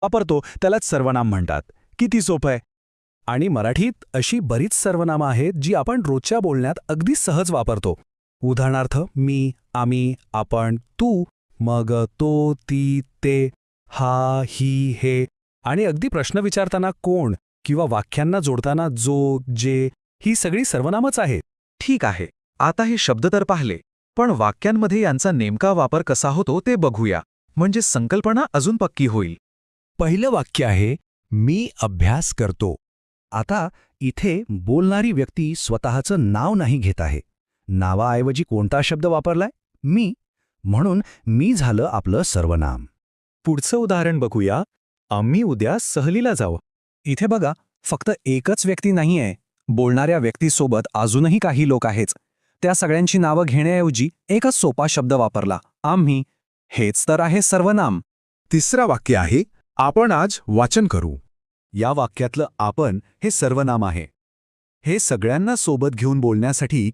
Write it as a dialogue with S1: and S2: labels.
S1: वापरतो त्यालाच सर्वनाम म्हणतात. किती सोपं आहे. आणि मराठीत अशी बरीच सर्वनामं आहेत जी आपण रोजच्या बोलण्यात अगदी सहज वापरतो. उदाहरणार्थ मी, आम्ही, आपण, तू, मग तो, ती, ते, हा, ही, हे आणि अगदी प्रश्न विचारताना कोण किंवा वाक्यांना जोडताना जो, जे ही सगळी सर्वनामच आहेत.
S2: ठीक आहे, आता हे शब्द तर पाहिले, पण वाक्यांमध्ये यांचा नेमका वापर कसा होतो ते बघूया, म्हणजे संकल्पना अजून पक्की होईल.
S1: पहिलं वाक्य आहे मी अभ्यास करतो. आता इथे बोलणारी व्यक्ती स्वतःचं नाव नाही घेत आहे. नावाऐवजी कोणता शब्द वापरलाय? मी. म्हणून मी झालं आपलं सर्वनाम.
S3: पुढचं उदाहरण बघूया. आम्ही उद्या सहलीला जाऊ. इथे बघा, फक्त एकच व्यक्ती नाहीये. बोलणाऱ्या व्यक्तीसोबत अजूनही काही लोक आहेत. त्या सगळ्यांची नावं घेण्याऐवजी एकच सोपा शब्द वापरला, आम्ही. हेच तर आहे सर्वनाम.
S4: तिसरं वाक्य आहे आपण आज वाचन करू.
S1: या वाक्यातलं आपण हे सर्वनाम आहे. हे सगळ्यांना सोबत घेऊन बोलण्यासाठी